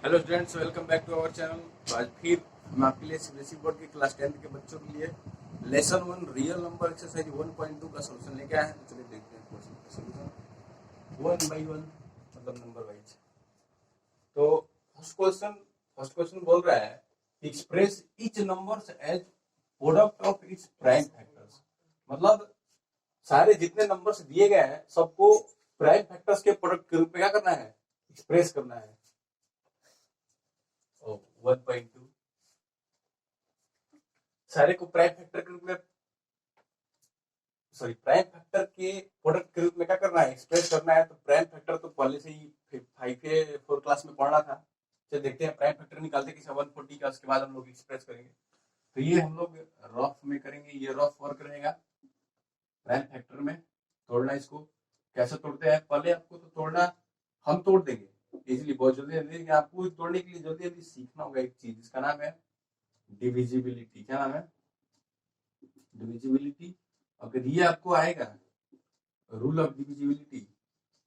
Hello students, welcome back to our channel. तो आज फिर हम आपके लिए सीबीएसई बोर्ड की क्लास 10th के बच्चों के लिए लेसन 1 रियल नंबर एक्सरसाइज 1.2 का सोल्यूशन लेके आए हैं। तो चलिए देखते हैं क्वेश्चन का सोल्यूशन वन बाई वन, मतलब नंबर वाइज। तो फर्स्ट क्वेश्चन बोल रहा है express each numbers as product of its prime factors. मतलब सारे जितने नंबर्स दिए गए हैं सबको प्राइम फैक्टर्स के प्रोडक्ट के रूप में क्या करना है, एक्सप्रेस करना है। 1.2 सारे को प्राइम फैक्टर के रूप में प्राइम फैक्टर के प्रोडक्ट के रूप में क्या करना है, एक्सप्रेस करना है। तो प्राइम फैक्टर तो पहले से ही 4 क्लास में पढ़ना था। चलिए देखते हैं प्राइम फैक्टर निकालते कैसे 140 का, उसके बाद हम लोग एक्सप्रेस करेंगे। तो ये हम लोग रफ में करेंगे, ये रफ वर्क रहेगा। प्राइम फैक्टर में तोड़ना, इसको कैसे तोड़ते हैं पहले आपको तो तोड़ना हम तोड़ देंगे इजिली, बहुत जल्दी जल्दी। आपको तोड़ने के लिए जल्दी जल्दी सीखना होगा एक चीज, जिसका नाम है डिविजिबिलिटी। क्या नाम है? डिविजिबिलिटी। अगर ये आपको आएगा रूल ऑफ डिविजिबिलिटी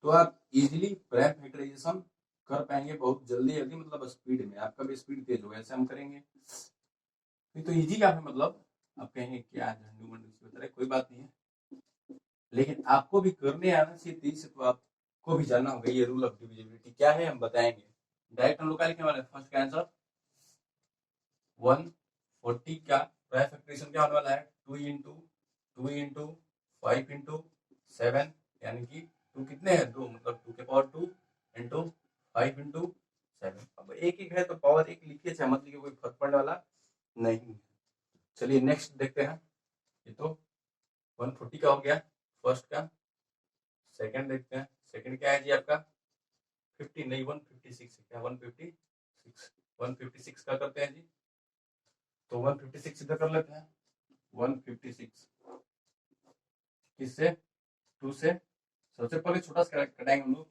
तो आप इजीली प्राइम फैक्टराइजेशन कर पाएंगे बहुत जल्दी जल्दी, मतलब स्पीड में। आपका भी स्पीड तेज होगा, ऐसे हम करेंगे। तो इजी क्या है, मतलब आप कहेंगे क्या झंडू मंडू से बता रहे, कोई बात नहीं है, लेकिन आपको भी करने आना चाहिए तेज से। तो आपको भी जानना होगा ये रूल ऑफ डिविजिबिलिटी क्या है, हम बताएंगे। डायरेक्ट हम लोग क्या लिखने वाले हैं, फर्स्ट का आंसर 140 का प्राइम फैक्टराइजेशन क्या होने वाला है, 2 × 5 × 7, यानी कि 2 कितने हैं, 2, मतलब 2 के पावर 2 × 5 × 7। अब एक एक है तो पावर एक लिखिए, चाहे मत लिखिए, कोई फर्क पड़ने वाला नहीं। चलिए नेक्स्ट देखते हैं। ये तो 140 का हो गया फर्स्ट का। सेकंड देखते हैं, सेकंड क्या है जी आपका 50 नहीं 156 है क्या, 156 का करते हैं जी। तो 156 इधर कर लेते हैं। 156 किससे, 2 से। सबसे पहले छोटा सा कटाएंगे हम लोग,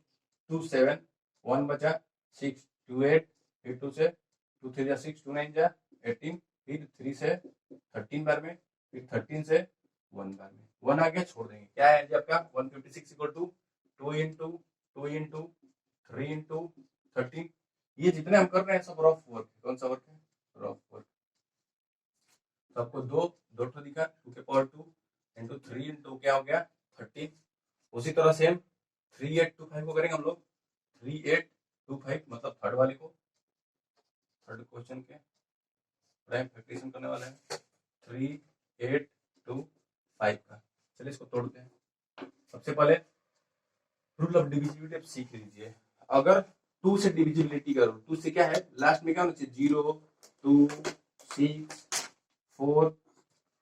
2 7 1 बचा 6 2 8, फिर 2 से 2 3 6 2 9 18, फिर 3 से 13 बार में, फिर 13 से 1 बार में, 1 आ गया छोड़ देंगे। क्या है जी आपका 156 इक्वल टू 2 × 3 × 13। ये जितने हम कर रहे हैं सब रफ वर्क है। कौन सा वर्क है, रफ वर्क। तो आपको दो ठो दिखा, 2 के पावर 2 × 3 × क्या हो गया 13। उसी तरह सेम 3 8 2 5 को करेंगे हम लोग, 3 8 2 5, मतलब थर्ड वाले को, थर्ड क्वेश्चन के प्राइम फैक्टराइजेशन करने वाला है 3 8 2 5 का। चलिए इसको तोड़ते हैं। सबसे पहले रूल ऑफ डिविजिबिलिटी आप सीख लीजिए। अगर 2 से डिविजिबिलिटी करो, 2 से क्या है लास्ट में क्या होना चाहिए, 0 2 6 4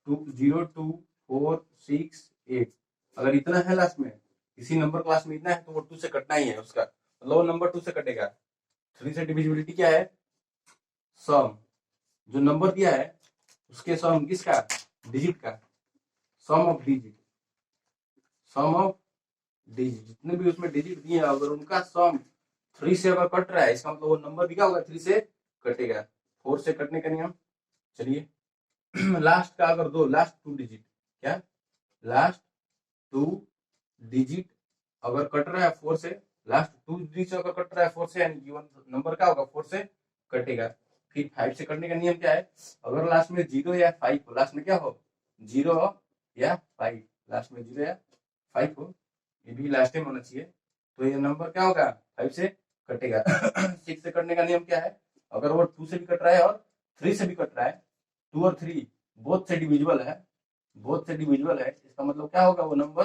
2 0 2 4 6 8। अगर इतना है लास्ट में, किसी नंबर क्लास में इतना है तो वो 2 से कटना ही है उसका, मतलब वो नंबर 2 से कटेगा। 3 से डिविजिबिलिटी क्या है, सम। जो नंबर दिया है उसके सम किसका, डिजिट का, sum of digit. Sum of digit जितने भी उसमें डिजिट दिए हैं, अगर उनका सम 3 से अगर कट रहा है, इसका मतलब वो नंबर भी क्या होगा 3 से कटेगा। 4 से कटने का नियम। चलिए लास्ट का अगर दो, लास्ट 2 डिजिट, क्या लास्ट 2 डिजिट अगर कट रहा है 4 से, लास्ट 2 डिजिट अगर कट रहा है 4 से, यानी गिवन नंबर क्या होगा 4 से कटेगा। फिर 5 से कटने का नियम क्या है, अगर लास्ट में 0 या 5 हो, लास्ट में क्या हो 0 या 5, लास्ट में 0 या 5 हो, ये भी लास्ट टाइम होना चाहिए, तो ये नंबर क्या होगा 5 से कटेगा। 6 से कटने का नियम क्या है, अगर वो 2 से भी कट रहा है और 3 से भी कट रहा है, 2 और 3 बोथ से डिविजिबल है, बोथ से डिविजिबल है, इसका मतलब क्या होगा वो नंबर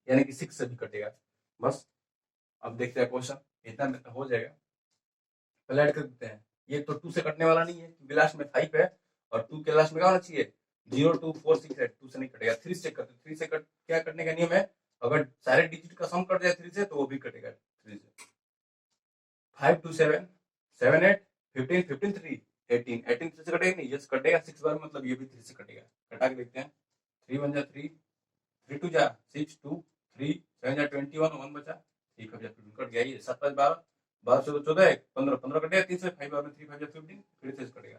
यानी कि 6 से भी कटेगा। बस अब देखते हैं क्वेश्चन, इतना में तो हो जाएगा। पहले ऐड कर देते हैं। ये तो 2 से कटने वाला नहीं है क्योंकि लास्ट में 5 है, और 2 के लास्ट में क्या होना चाहिए 0 2 4 6 8, 2 से नहीं कटेगा। 3 से करते, 3 से कट क्या कटने का नियम है, अगर सारे डिजिट का सम कट जाए 3 से तो वो भी कटेगा 3 से। 5 2 7 7 8 15 15 3 18, 18 3 से कटेगा नहीं, यस कटेगा 6 बार, मतलब ये भी 3 से कटेगा। कटा के देखते हैं। 3 1 3 3 2 6 2 3 7 21, 1 बचा 3 5 15 कट गया। ये 7 5 12 12 14 14 1 15 15 कटेगा 3 से, 5 बार में 3 5 15 फिर से कटेगा।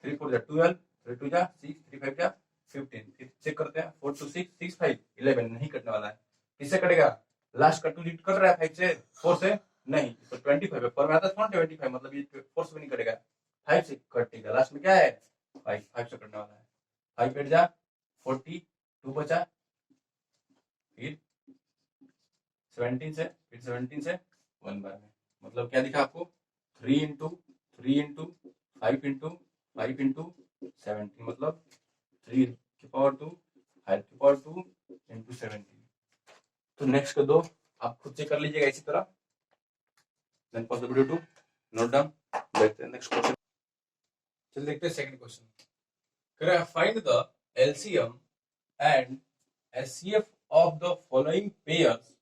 3 4 12 3 2 6 3 5 15, फिर चेक करते हैं 4 2 6 6 5 11 नहीं कटने वाला है। किससे कटेगा, लास्ट का 2 डिजिट कट रहा है 5 से 4 से, नहीं, तो 25 है, पर में आता है 25, मतलब ये 4 से भी नहीं कटेगा, 5 से कटेगा, लास्ट में क्या है 5 से कटने वाला है, 5 कट जा 40, 2 बचा, फिर 17 से, फिर 17 से 1 बार में, मतलब क्या दिखा आपको 3 इंटू 3 इंटू 5 इंटू 5 इंटू 17, मतलब 3 की पावर 2 5 की पावर 2 इंटू 17। तो नेक्स्ट कर दो, आप खुद से कर लीजिएगा इसी तरह, then pause the video to note down, देखते हैं नेक्स्ट क्वेश्चन। चलिए देखते हैं सेकंड क्वेश्चन, कह रहा है find the LCM and HCF of the following pairs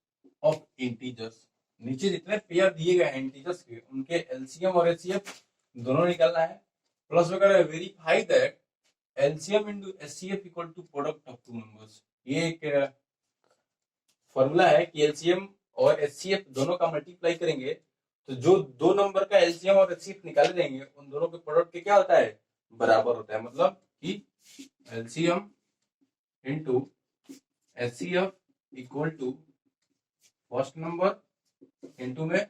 of integers. नीचे जितने पेयर दिए गए हैं इंटीजर्स के, उनके एलसीएम और एचसीएफ दोनों निकालना है, प्लस वगैरह verify that LCM into HCF equal to product of two numbers. ये एक फॉर्मूला है कि एलसीएम और एचसीएफ दोनों का मल्टीप्लाई करेंगे तो जो दो नंबर का एलसीएम और एचसीएफ निकाले जाएंगे उन दोनों के प्रोडक्ट के क्या होता है, बराबर होता है, मतलब कि LCM into HCF equal to first number into में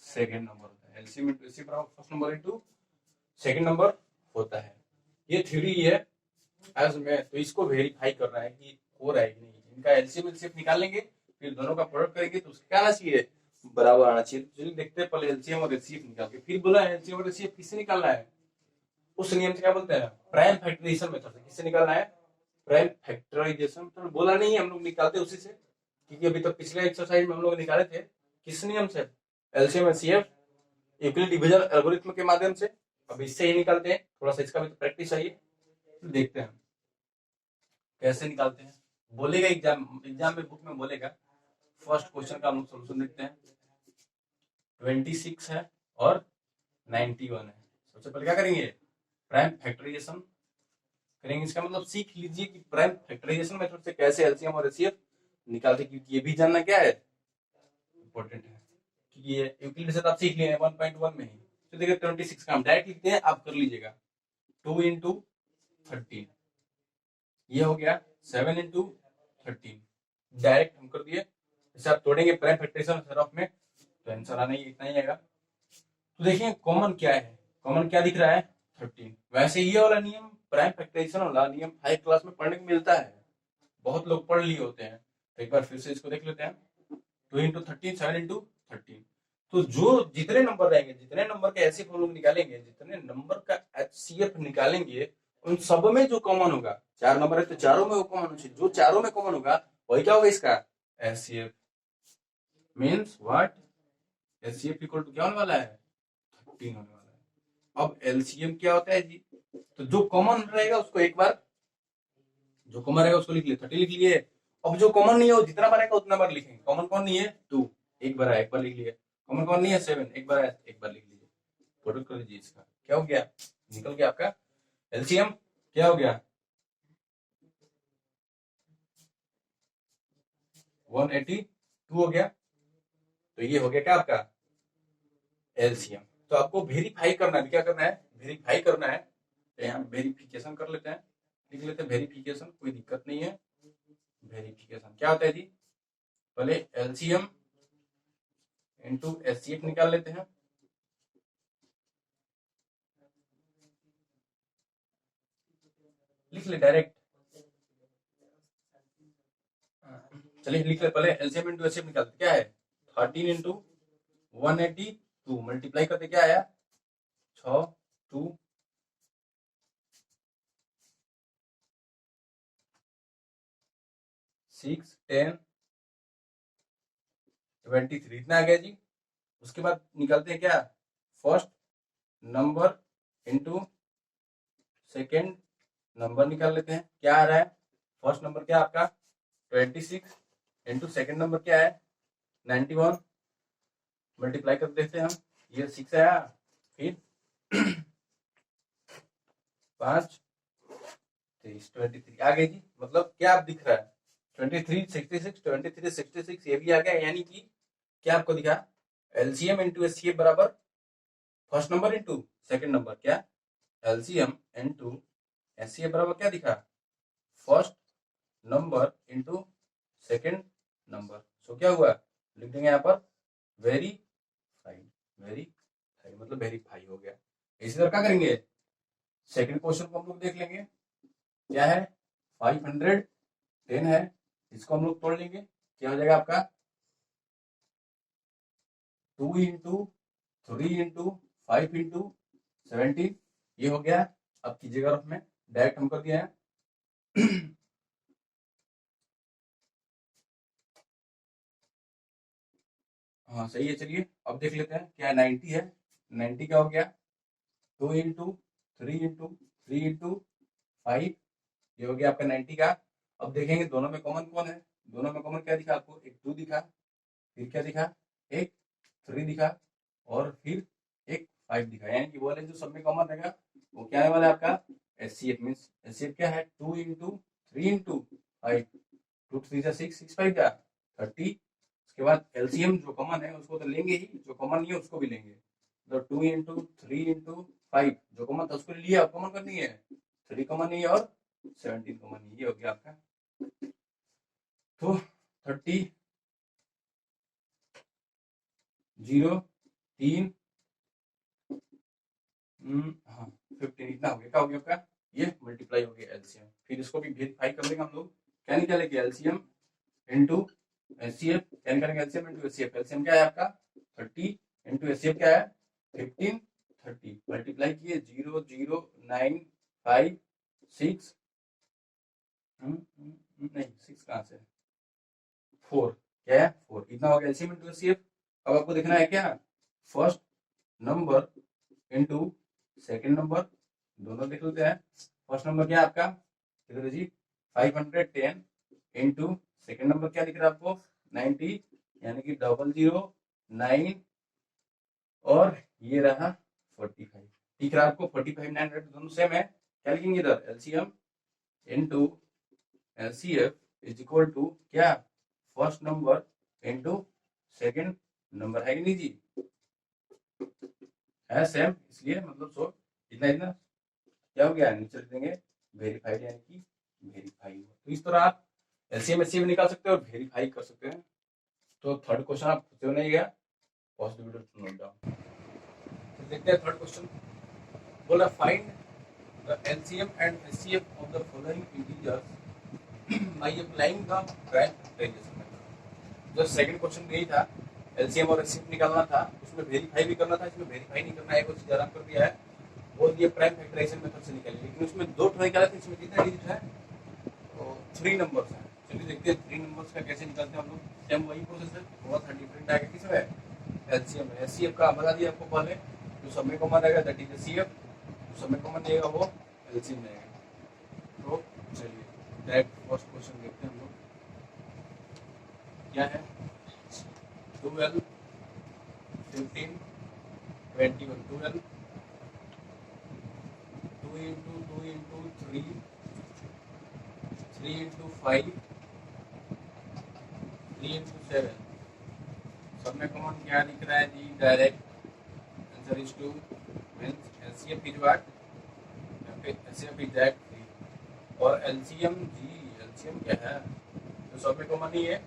सेकंड नंबर होता है, एलसीएम इनटू एचसीएफ बराबर first number into second number होता है। ये थ्योरी है एज में, तो इसको वेरीफाई करना है कि हो रहा है कि नहीं, इनका एलसीएम एचसीएफ निकाल लेंगे, फिर दोनों का प्रोडक्ट करेंगे तो उसका क्या आना चाहिए, बराबर आना चाहिए। चलिए देखते हैं, पहले एलसीएम और एचसीएफ निकाल के, फिर बोला एलसीएम और एचसीएफ किससे निकालना है, उस नियम से क्या बोलते हैं, प्राइम फैक्टराइजेशन मेथड से। किससे निकालना है, प्राइम फैक्टराइजेशन, तो बोला नहीं हम लोग निकालते उसी से, क्योंकि अभी तो पिछले एक्सरसाइज में हम लोग निकाले थे किस नियम से, LCM HCF Euclid division algorithm के माध्यम से। अब इससे ही निकालते हैं, थोड़ा सा इसका भी तो प्रैक्टिस चाहिए, तो देखते हैं कैसे निकालते हैं। बोलेगा एग्जाम में बुक में बोलेगा, फर्स्ट क्वेश्चन का हम लोग सोल्यूशन देखते हैं। 26 है और 91 है, सबसे पहले क्या करेंगे, प्राइम फैक्टराइजेशन करेंगे। इसका मतलब सीख लीजिए कि प्राइम फैक्टराइजेशन मेथड से कैसे एलसीएम और एचसीएफ निकालते, क्योंकि ये भी जानना क्या है, इंपॉर्टेंट है, क्योंकि ये यूक्लिड से तो आप सीख लिए 1.1 में ही। तो देखिए 26 का हम डायरेक्ट लिखते हैं, आप कर लीजिएगा 2 इंटू 13, ये हो गया 7 इंटू 13, डायरेक्ट हम कर दिए। जैसे आप तोड़ेंगे प्राइम फैक्टराइजेशन रफ में तो आंसर आना ही इतना ही आएगा। तो देखिए कॉमन क्या है, कॉमन क्या दिख रहा है 13। वैसे ये वाला नियम, प्राइम फैक्टराइजेशन वाला नियम 5 क्लास में पढ़ने को मिलता है, बहुत लोग पढ़ लिए होते हैं, तो एक बार फिर से इसको देख लेते हैं। 2 इंटू 13, 7 इंटू 13, तो जो जितने नंबर रहेंगे, जितने नंबर के एचसीएफ हम लोग निकालेंगे, जितने नंबर का एचसीएफ निकालेंगे, उन सब में जो कॉमन होगा, 4 नंबर है तो चारों में वो कॉमन होगा, जो चारों में कॉमन होगा वही क्या होगा इसका HCF. Means what, HCF equal to क्या होने वाला है 13 होने वाला है। अब एलसीएम क्या होता है जी, तो जो कॉमन रहेगा उसको एक बार, जो कॉमन रहेगा उसको लिख लिए, 30 लिख लिए। अब जो कॉमन नहीं है जितना बार आएगा उतना बार लिखेंगे। कॉमन कौन नहीं है 2, एक बार आया एक बार लिख लिया। कॉमन कौन नहीं है 7, एक बार आया एक बार लिख लीजिए। प्रोडक्ट कर लीजिए, इसका क्या हो गया, निकल गया आपका एलसीएम, क्या हो गया 182 हो गया। तो ये हो गया क्या आपका एलसीएम। तो आपको वेरीफाई करना है, क्या करना है, वेरीफाई करना है। तो यहाँ वेरिफिकेशन कर लेते हैं, लिख लेते हैं वेरिफिकेशन, कोई दिक्कत नहीं है। वेरिफिकेशन क्या होता है जी, पहले एलसीएम इनटू एचसीएफ निकाल लेते हैं। लिख ले डायरेक्ट, चलिए लिख ले, पहले एलसीएम इनटू एचसीएफ निकालते, क्या है 13 इंटू 182 मल्टीप्लाई करते क्या आया 6 2 6 10 23, इतना आ गया जी। उसके बाद निकालते हैं क्या, first number into second number निकाल लेते हैं, क्या आ रहा है, फर्स्ट नंबर क्या आपका 26 इंटू सेकेंड नंबर क्या है 91, मल्टीप्लाई कर देते हैं हम, ये 6 आया, फिर 5 23 आ गई जी। मतलब क्या आप दिख रहा है 23 66 23 66 ये भी आ गया, यानी कि क्या आपको दिखा एलसीएम इंटू एचसीएफ बराबर first number into second number, क्या एलसीएम इंटू एचसीएफ बराबर क्या दिखा first number into second number. So क्या हुआ, लिख देंगे यहाँ पर वेरी वेरीफाई मतलब वेरीफाई हो गया। इसी तरह क्या करेंगे, सेकंड क्वेश्चन को हम लोग देख लेंगे। क्या है, 510 है, इसको हम लोग तोड़ लेंगे। क्या हो जाएगा आपका 2 इंटू 3 इंटू 5 इंटू 17, ये हो गया। अब कीजिएगा उसमें डायरेक्ट हम कर दिया है। हाँ सही है, चलिए अब देख लेते हैं। क्या 90 है, 90 क्या हो गया 2 इंटू 3 इंटू 5, ये हो गया आपका 90 का। अब देखेंगे दोनों में कॉमन कौन है, दोनों में कॉमन क्या दिखा आपको, एक 2 दिखा, फिर क्या दिखा, एक 3 दिखा, और फिर एक 5 दिखा। यानी कि वो वाले जो सब में कॉमन रहेगा वो क्या है वाला आपका एचसीएफ। मीन्स एचसीएफ क्या है 2 इंटू 3 इंटू 5, 2 3 जा 6, 6 5 जा 30। उसके बाद एलसीएम जो कॉमन है उसको तो लेंगे ही, जो कॉमन नहीं है उसको भी लेंगे। तो 2 इंटू 3 इंटू 5 जो कॉमन था उसको लिया, अब कॉमन करनी है, 3 कॉमन नहीं है और 17 कॉमन नहीं है, ये हो गया आपका। तो 30 0 3 हाँ 15 इतना हो गया। क्या हो गया आपका, ये मल्टीप्लाई हो गया एलसीएम। फिर इसको भी वेरीफाई कर लेंगे हम लोग। क्या निकालेंगे, एलसीएम इंटू एचसीएफ, क्या निकालेंगे एलसीएम इंटू एचसीएफ। एलसीएम क्या है आपका 30 इंटू एचसीएफ क्या है 15, 30 मल्टीप्लाई किए 0 0 9 5 6 नहीं 6 कहाँ से 4, क्या है 4, इतना हो गया एलसीएम इंटू एचसीएफ। अब आपको देखना है क्या, first number into second number, दोनों देख लेते हैं। फर्स्ट नंबर क्या है आपका, देखो जी 510 इंटू सेकेंड नंबर क्या दिख रहा है आपको 90, यानी कि 009 और ये रहा 45, दिख रहा है आपको 45 900 दोनों सेम है। क्या लिखेंगे इधर, LCM into LCF is equal to क्या, first number into second number, है कि नहीं जी, है सेम, इसलिए मतलब सो इतना इतना क्या हो गया, नीचे लिख देंगे वेरीफाइड, यानी कि वेरीफाई हुआ। तो इस तरह आप एलसीएम एचसीएफ निकाल सकते हैं और वेरीफाई कर सकते हैं। तो थर्ड क्वेश्चन आप क्यों नहीं गया, pause the video to note down. तो देखते हैं थर्ड क्वेश्चन। बोला find the LCM and HCF of the following integers by applying the prime factorization method. जो सेकंड क्वेश्चन यही था, एलसीएम और एचसीएफ निकालना था, उसमें वेरीफाई भी करना था, इसमें वेरीफाई नहीं करना है, वो चीज आराम कर दिया है। और ये प्राइम फैक्टराइजेशन मेथड से निकाली, लेकिन उसमें दो ट्राई निकाला था, इसमें कितना डिजिट है, तो 3 नंबर्स हैं। चलिए देखते हैं 3 नंबर्स का कैसे निकालते हैं हम लोग। सेम वही प्रोसेस है, बहुत डिफरेंट आएगा किसमें, एलसीएम में। एचसीएफ का बता दिया आपको पहले, जो सब में कॉमन रहेगा दैट इज एचसीएफ, जो सब में कॉमन रहेगा वो एलसीएम रहेगा। तो चलिए डायरेक्ट फर्स्ट क्वेश्चन देखते हैं हम लोग। क्या है 12 15 21, 12 2 इंटू 2 इंटू 3 3 इंटू 5 3 इंटू 7, सब में कॉमन क्या दिख रहा है जी, direct answer is 2, means LCM is what, LCM is that 3। और एलसीएम जी, एलसीएम क्या है, जो सब में कॉमन नहीं है,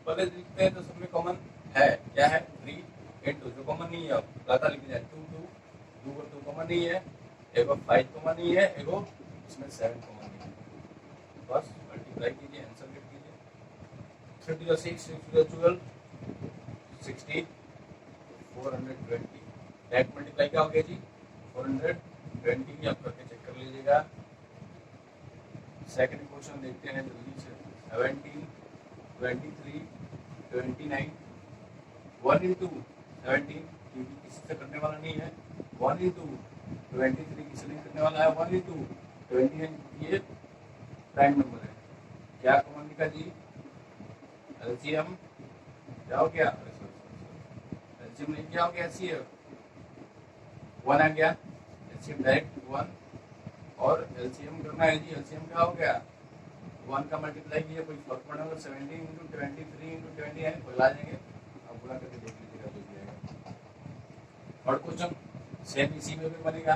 पहले लिखते हैं तो सब में कॉमन है, क्या है 3 इंटू जो कॉमन नहीं है, अब लगातार लिख जाए 2 2 2 और 2 कॉमन नहीं है, एगो 5 कॉमन नहीं है, एगो इसमें 7 कॉमन नहीं है। बस मल्टीप्लाई कीजिए, आंसर लिख दीजिए। 3 to 6 6 to 12 60 420, डायरेक्ट मल्टीप्लाई क्या हो गया जी 420, भी आप करके चेक कर लीजिएगा। सेकंड क्वेश्चन देखते हैं जल्दी से। 17 23 29 1 इंटू 17, क्योंकि किसी से करने वाला नहीं है, 1 इंटू 23 किसी नहीं करने वाला है, 1 इंटू 29, ये प्राइम नंबर है। क्या कॉमन लिखा जी, एलसीएम क्या हो गया, एलसीएम नहीं क्या हो गया, एचसीएफ 1 आ गया, एलसीएम डायरेक्ट 1, और एलसीएम करना है जी, एलसीएम क्या हो गया 1 का मल्टीप्लाई किया, कोई फर्क पड़ना होगा 17 इंटू 23 इंटू 29 बुला देंगे, अब बुला करके देख लीजिएगा जो भी आएगा। और क्वेश्चन सेम इसी में भी बनेगा,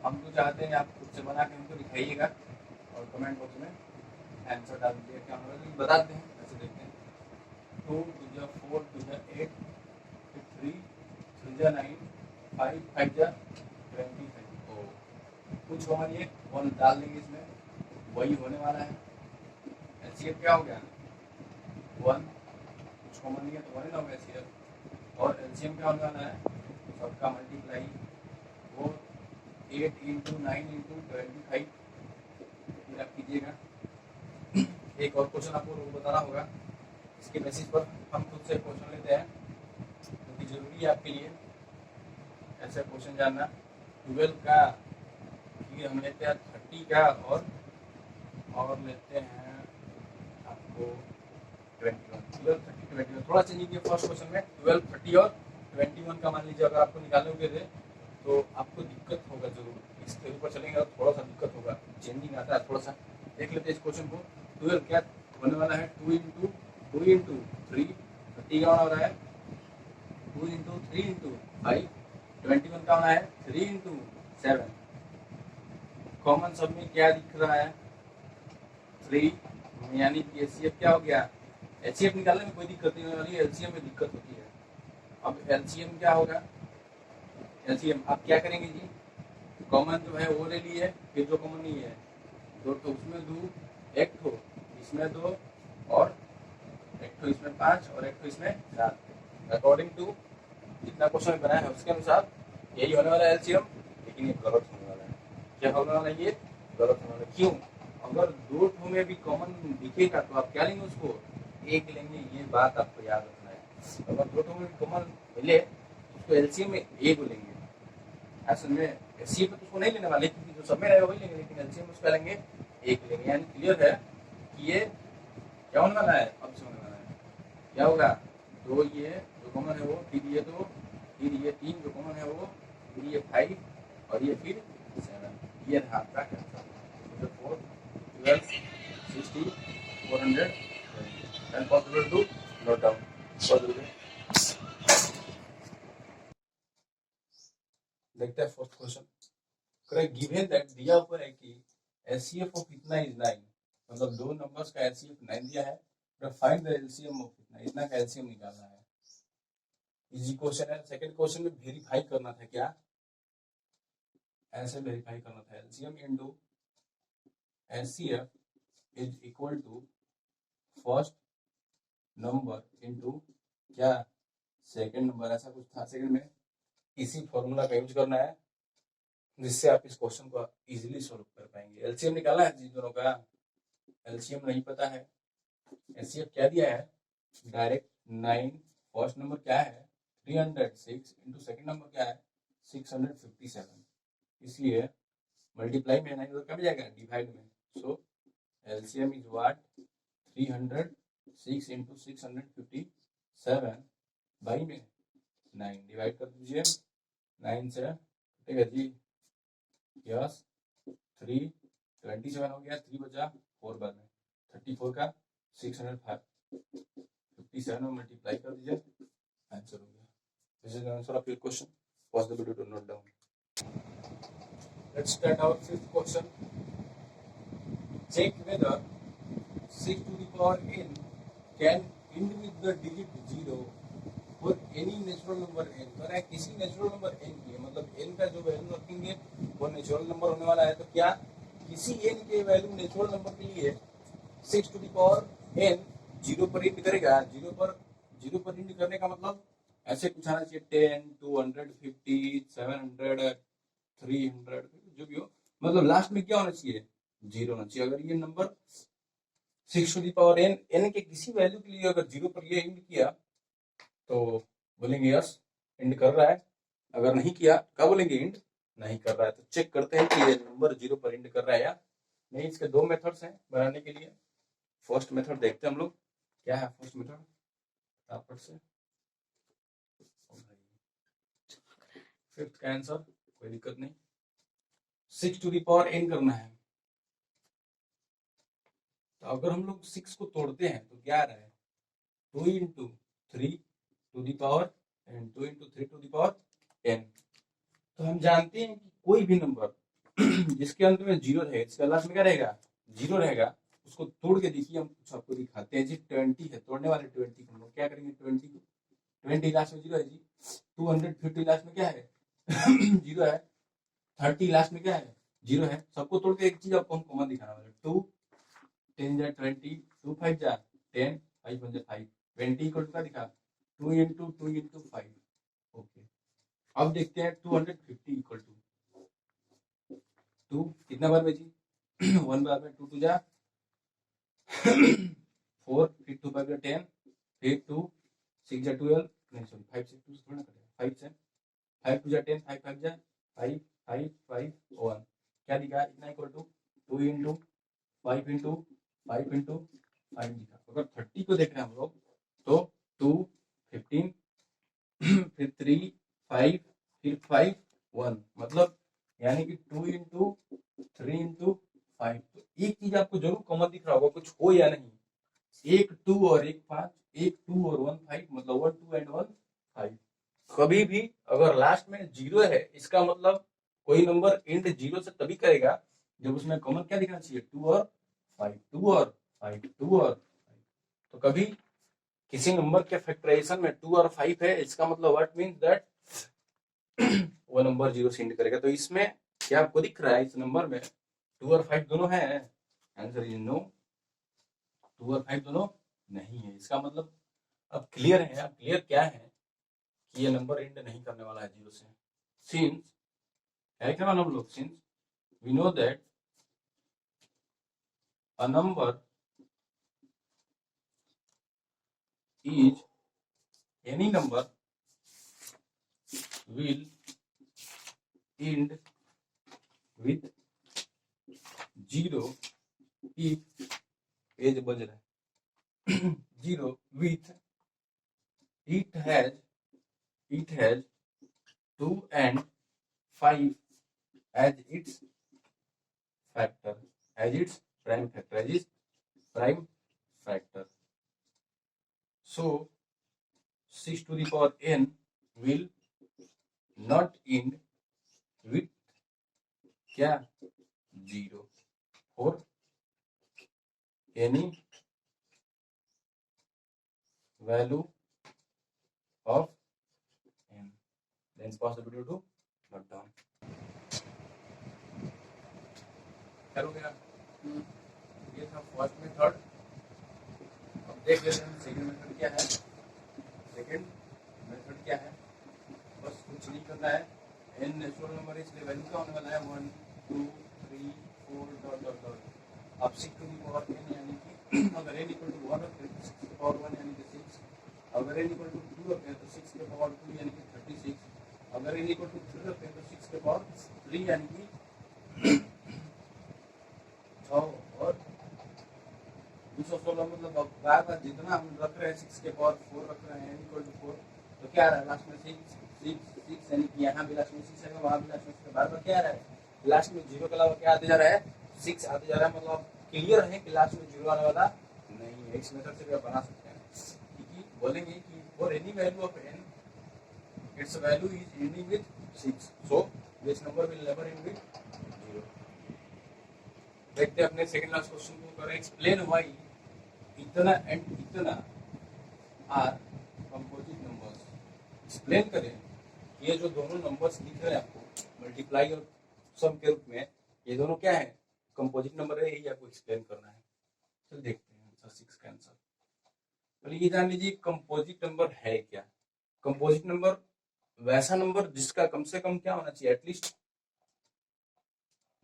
हम तो चाहते हैं आप खुद से बना के हमको दिखाइएगा और कमेंट बॉक्स में आंसर डाल दीजिएगा, क्या हम बता दें, ऐसे देखते हैं। 2 2 4 2 8 3 3 9, 5 5 25। तो कुछ कॉमन ये 1 डाल देंगे इसमें, वही होने वाला है। एलसीएम क्या हो गया 1, कुछ कॉमन नहीं है तो 1 ही ना होगा एलसीएम। और एलसीएम क्या होने वाला है सबका मल्टीप्लाई, वो 8 इंटू 9 इंटू 25 रख कीजिएगा। एक और क्वेश्चन आपको बताना होगा, इसके बेसिस पर हम खुद से क्वेश्चन लेते हैं क्योंकि जरूरी है आपके लिए ऐसा क्वेश्चन जानना। 12 का फिर हम लेते हैं 30 का और लेते हैं आपको 21। 12 30 21 थोड़ा चेंजिंग किया फर्स्ट क्वेश्चन में। 12 30 और 21 का मान लीजिए अगर आपको निकालोगे थे तो आपको दिक्कत होगा जरूर, इस थ्योरी पर चलेंगे और थोड़ा सा दिक्कत होगा, चेंजिंग आता है थोड़ा सा। देख लेते हैं इस क्वेश्चन को। 12 क्या होने वाला है 2 इंटू 3, 30 का होना है 2 इंटू 3 इंटू 5, 21 का होना है 3 इंटू 7। कॉमन सब में क्या दिख रहा है 3, यानी कि एचसीएफ क्या हो गया। एचसीएफ निकालने में कोई दिक्कत नहीं होने वाली, एलसीएम में दिक्कत होती है। अब एलसीएम क्या होगा, एलसीएम आप क्या करेंगे जी, कॉमन जो है वो ले लिए, फिर जो कॉमन नहीं है दो तो उसमें 2, एक ठो इसमें 2 और एक ठो इसमें 5 और एक ठो इसमें 7। अकॉर्डिंग टू जितना क्वेश्चन बनाया है उसके अनुसार यही होने वाला है एलसीएम, लेकिन ये गलत होने वाला है। क्या होने वाला है ये गलत होने वाला है। क्यों, अगर 2 ठो में भी कॉमन दिखेगा तो आप क्या लेंगे उसको एक लेंगे, ये बात आपको याद रखना है। अगर 2 ठो में भी कॉमन मिले तो एलसीएम में एक लेंगे, असल में एलसीएम में तो उसको नहीं लेने वाले क्योंकि जो सब में रहेगा वही लेंगे, लेकिन एलसीएम में उसको लेंगे एक लेंगे। यानी क्लियर है कि ये क्या होने वाला है, अब से होने वाला है क्या होगा 2 ये जो कॉमन है वो, फिर ये 2, फिर ये 3 जो कॉमन है वो, फिर ये 5 और ये फिर 7। ये रहा आपका answer 4 12 60 400 and possible to note down possible। देखते हैं fourth question. Correct given that दिया हुआ है कि एचसीएफ ऑफ इतना इज 9, मतलब दो नंबर्स का एचसीएफ 9 दिया है, तो फाइंड द एलसीएम ऑफ इतना का एलसीएम निकालना है। इजी क्वेश्चन है। सेकंड क्वेश्चन में वेरीफाई करना था, क्या ऐसे वेरीफाई करना था, LCM into HCF is equal to first number into क्या सेकंड नंबर, ऐसा कुछ था। सेकंड में इसी फॉर्मूला का यूज करना है जिससे आप इस क्वेश्चन को इजीली सॉल्व कर पाएंगे। एलसीएम निकाला है जिन दोनों का, एलसीएम नहीं पता है। एचसीएफ क्या दिया है डायरेक्ट 9, फर्स्ट नंबर क्या है 306 इंटू सेकेंड नंबर क्या है 657, इसलिए मल्टीप्लाई में 9 उधर कम जाएगा डिवाइड में। So LCM is what 306 into 657 by में 9 डिवाइड कर दीजिए, 9 से कटेगा जी यस 3 27 हो गया, 3 बचा 4 बाद में 34 का 657 में मल्टीप्लाई कर दीजिए, आंसर हो गया। This is the answer of your question. Pause the video to note down. Let's start our fifth question. Check whether 6 to the power n can end with the digit 0 for any natural number n। तो है किसी natural number n की, मतलब n का जो value रखेंगे वो natural number होने वाला है। तो क्या किसी n के वैल्यू नेचुरल नंबर के लिए 6 to the power n 0 पर इंड करेगा। 0 पर इंड करने का मतलब ऐसे कुछ आना चाहिए 10 250 700 300 जो भी हो, मतलब लास्ट में क्या होना चाहिए 0 होना चाहिए। अगर ये number 6 to the power n के किसी वैल्यू के लिए अगर 0 पर ये इंड किया तो बोलेंगे यस इंड कर रहा है, अगर नहीं किया क्या बोलेंगे इंड नहीं कर रहा है। तो चेक करते हैं कि ये नंबर 0 पर इंड कर रहा है या नहीं। इसके दो मेथड्स हैं बनाने के लिए। फर्स्ट मेथड देखते हैं हम लोग, क्या है फर्स्ट मेथड फटाफट से। फिफ्थ का आंसर कोई दिक्कत नहीं, 6 to the power n करना है। तो अगर हम लोग 6 को तोड़ते हैं तो क्या आ रहा है 2 into 3 to the power and 2 into 3 to the power n। तो हम जानते हैं कि कोई भी नंबर जिसके अंत में 0 रहेगा, इसका लास्ट में क्या रहेगा 0 रहेगा, उसको तोड़ के देखिए। हम कुछ आपको दिखाते हैं जी 20 है, तोड़ने वाले 20 को हम लोग क्या करेंगे 20 को 20 लास्ट में 0 है जी, 250 लास्ट में क्या है 0 है, 30 लास्ट में क्या है 0 है। सबको तोड़ के एक चीज आपको हम कॉमन दिखाना है, 2 10 जा 20, 2 5 जा 10, 5 1 जा 5, 20 इक्वल टू क्या दिखा 2 इंटू 5। ओके, अब देखते हैं 250 इक्वल टू 2 कितना बार में जी 1 बार में, 2 2 जा 4, फिर 2 5 जा 10, फिर 2 6 जा 12, नहीं सॉरी 5 से 2 थोड़ा ना करेगा, 5 से 5 2 जा 10, 5 5 जा 5 5 5 1, क्या दिखा इतना equal to 2 into 5 into 5 into 5 दिखा। अगर 30 को देख रहे हैं हम लोग तो 2 15 फिर 3 5 फिर 5 1, मतलब यानी कि 2 इंटू 3 इंटू 5। तो एक चीज आपको जरूर कॉमन दिख रहा होगा, कुछ हो या नहीं, एक 2 और एक 5, एक 2 और 1 5, मतलब 1 2 एंड 1 5। कभी भी अगर लास्ट में 0 है, इसका मतलब कोई नंबर इंट 0 से तभी करेगा जब उसमें कॉमन क्या दिखना चाहिए 2 और 5, 2 और 5, 2 और 5। तो कभी किसी नंबर के फैक्टराइजेशन में 2 और 5 है, इसका मतलब व्हाट मींस दैट वो नंबर 0 से इंड करेगा। तो इसमें क्या आपको दिख रहा है, इस नंबर में 2 और 5 दोनों है? आंसर इज नो, 2 और 5 दोनों नहीं है। इसका मतलब अब क्लियर है, अब क्लियर क्या है कि ये नंबर इंड नहीं करने वाला है 0 से। सिंस क्या करना हम लोग, since we know that a number is any number will end with 0 if एज बज रहा है 0 with it has 2 and 5 as its factor, as its prime factor, as its prime factor. So 6 to the power n will not end with क्या 0 for any value of n, then possibility to note down। क्या हो गया, ये था first method. अब देख लेते हैं सेकंड मेथड क्या है। सेकंड मेथड क्या है, बस कुछ नहीं करना है, n नेचुरल नंबर है इसलिए वैल्यू क्या होने वाला है 1 2 3 4 डॉट डॉट डॉट। अब 6 टू दी पावर n यानी कि अगर n इक्वल टू 1 रखें तो 6 की पावर 1 यानी कि 6, अगर n इक्वल टू 2 रखें तो 6 की पावर 2 यानी कि 36, अगर n इक्वल टू 3 रखें तो 6 की पावर 3 यानी कि 6। और 216 मतलब अब बार बार जितना हम रख रहे हैं 6 के पावर 4 रख रहे हैं n इक्वल टू 4, तो क्या आ रहा है लास्ट में 6 6 यानी कि यहाँ भी लास्ट में 6 आएगा, वहाँ भी लास्ट में 6, बार बार क्या आ रहा है लास्ट में 0 के अलावा क्या आते जा रहा है 6 आते जा रहा है। मतलब क्लियर है कि लास्ट में 0 आने वाला नहीं है। इस मेथड से भी आप बना सकते हैं, क्योंकि बोलेंगे कि for any value of n it's value is ending with 6, so this number will never and with 0। देखते हैं अपने सेकंड लास्ट क्वेश्चन को करें। एक्सप्लेन व्हाई इतना एंड इतना आर कंपोजिट नंबर्स। एक्सप्लेन करें ये जो दोनों नंबर्स दिख रहे हैं आपको मल्टीप्लाई और सम के रूप में, ये दोनों क्या है कंपोजिट नंबर है, यही आपको एक्सप्लेन करना है। तो देखते हैं आंसर 6 का आंसर। तो ये जान लीजिए कंपोजिट नंबर है क्या। कंपोजिट नंबर वैसा नंबर जिसका कम से कम क्या होना चाहिए, एटलीस्ट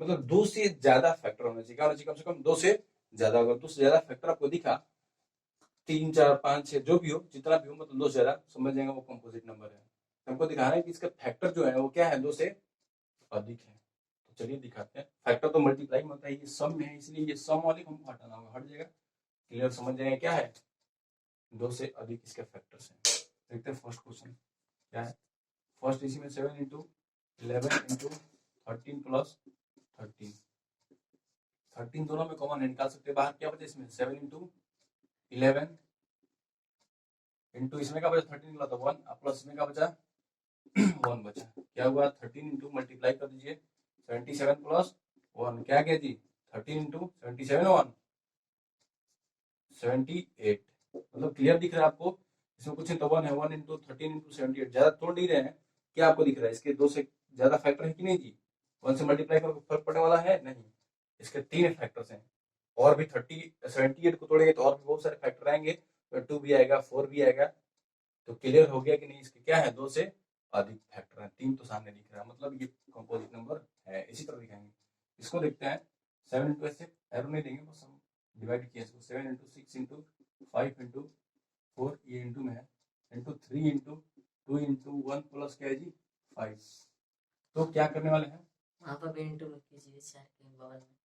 मतलब 2 से ज्यादा फैक्टर होना चाहिए। क्या होना चाहिए, कम से कम 2 से ज्यादा। अगर 2 से ज्यादा फैक्टर आपको दिखा 3 4 5 6 जो भी हो, जितना भी हो, मतलब 2 से ज्यादा, समझ जाएंगे वो कंपोजिट नंबर है। हमको दिखाना है कि इसका फैक्टर जो है वो क्या है 2 से अधिक है। तो चलिए दिखाते हैं। फैक्टर तो मल्टीप्लाई में होता है, ये सम में है, इसलिए ये सम वाले को हमको हटाना होगा, हट जाएगा। क्लियर, समझ जाएंगे क्या है 2 से अधिक इसके फैक्टर्स हैं। देखते हैं फर्स्ट क्वेश्चन क्या है। फर्स्ट इसी में 7 इंटू 11 इंटू 13 प्लस 13 दोनों में कॉमन है, निकाल सकते हैं बाहर। क्या बचा इसमें 7 इंटू 11 इंटू इसमें का बचा 13 निकला था 1, प्लस इसमें का बचा 1 बचा। क्या हुआ 13 इंटू मल्टीप्लाई कर दीजिए 77 प्लस 1 क्या क्या जी 13 इंटू 77 1 78। मतलब क्लियर दिख रहा है आपको इसमें कुछ नहीं तो 1 है, 1 इंटू 13 इंटू 78, ज्यादा तोड़ नहीं रहे हैं। क्या आपको दिख रहा है, इसके 2 से ज्यादा फैक्टर है कि नहीं जी? 1 से मल्टीप्लाई करो फर्क पड़ने वाला है नहीं, इसके 3 फैक्टर्स हैं। और भी 78 को तोड़ेंगे तो और भी बहुत सारे फैक्टर आएंगे, तो 2 भी आएगा, 4 भी आएगा। तो क्लियर हो गया कि नहीं, इसके क्या है, 2 से अधिक फैक्टर है, 3 तो सामने दिख रहा है, मतलब ये कंपोजिट नंबर है। इसी तरह दिखाएंगे, इसको देखते हैं 7 इंटू ऐसे एरो नहीं देंगे, बस हम डिवाइड किया इसको 7 इंटू 6 इंटू 5 इंटू 4, ये इंटू में है, इंटू 3 इंटू 2 इंटू 1 प्लस क्या है जी 5। तो क्या करने वाले हैं, वहाँ पर भी इंटू में कीजिए, 4 के बगल में,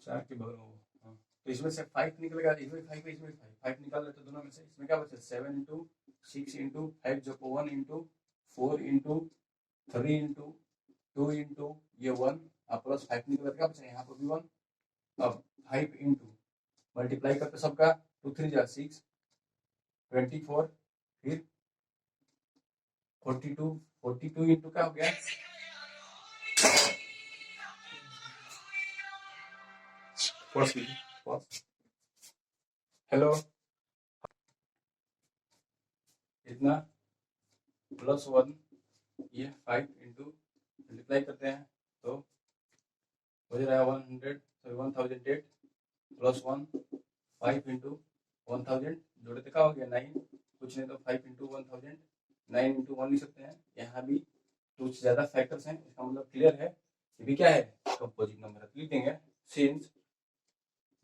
4 के बगल में। हाँ, तो इसमें से 5 निकलेगा, इसमें 5 है, इसमें 5 निकाल लेते दोनों में से, इसमें क्या बचे 7 इंटू 6 इंटू 5 जो 1 इंटू 4 इंटू 3 इंटू 2 इंटू ये 1 प्लस 5 निकल क्या बचे, यहाँ पर भी 1। अब 5 इंटू मल्टीप्लाई करते सबका, 2 3 जा 6 24, फिर 42 इंटू क्या हो गया, हेलो, इतना प्लस 1, ये 5 इंटू मल्टीप्लाई करते हैं तो हो रहा है 1008 प्लस 1, 5 इंटू 1000 जोड़े तो क्या हो गया 9, कुछ नहीं तो 5 इंटू 1000, 9 इंटू 1 लिख सकते हैं। यहाँ भी कुछ ज्यादा फैक्टर्स हैं, इसका मतलब क्लियर है, ये भी क्या है कंपोजिट नंबर है। लिख देंगे since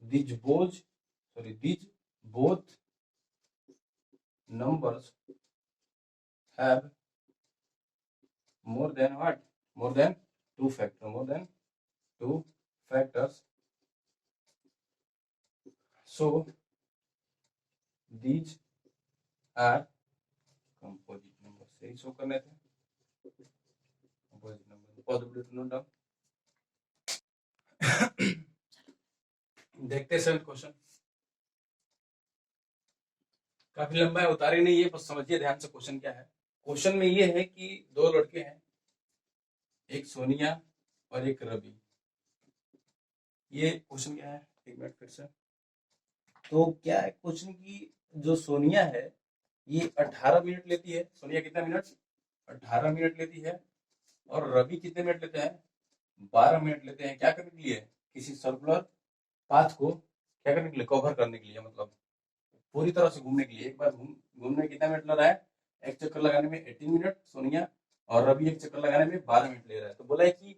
these both numbers have more than what, more than 2 factors, so these are composite numbers। सही शो करने थे composite number, possibility to note down। देखते हैं 7th क्वेश्चन, काफी लंबा है, उतारे नहीं है, बस समझिए ध्यान से क्वेश्चन क्या है। क्वेश्चन में ये है कि 2 लड़के हैं, एक सोनिया और एक रवि। ये क्वेश्चन क्या है, एक मिनट फिर से। तो क्या है क्वेश्चन की, जो सोनिया है ये 18 मिनट लेती है, सोनिया कितना मिनट, 18 मिनट लेती है, और रवि कितने मिनट लेते हैं, 12 मिनट लेते हैं। क्या करने के लिए, किसी सर्कुलर पाथ को क्या करने के लिए, कवर करने के लिए, मतलब पूरी तरह से घूमने के लिए। एक बार घूमने कितना मिनट लग रहा है, एक चक्कर लगाने में 18 मिनट सोनिया, और रवि एक चक्कर लगाने में 12 मिनट ले रहा है। तो बोला है कि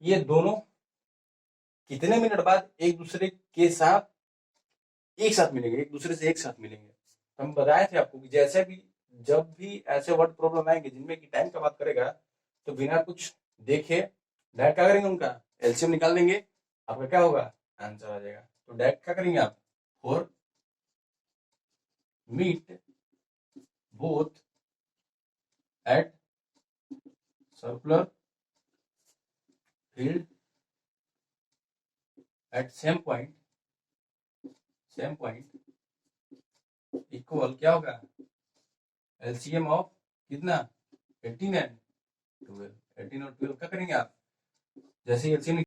ये दोनों कितने मिनट बाद एक दूसरे के साथ एक साथ मिलेंगे, एक दूसरे से एक साथ मिलेंगे। हम बताए थे आपको कि जैसे भी जब भी ऐसे वर्ड प्रॉब्लम आएंगे जिनमें कि टाइम का बात करेगा, तो बिना कुछ देखे डायरेक्ट क्या करेंगे, उनका एलसीएम निकाल देंगे, आपका क्या होगा, आंसर आ जाएगा। तो डायरेक्ट क्या करेंगे आप, for meet both at circular field at same point equal क्या होगा, एलसीएम ऑफ कितना 18 एंड 12, 18 और 12 क्या करेंगे आप, जैसे एलसीएम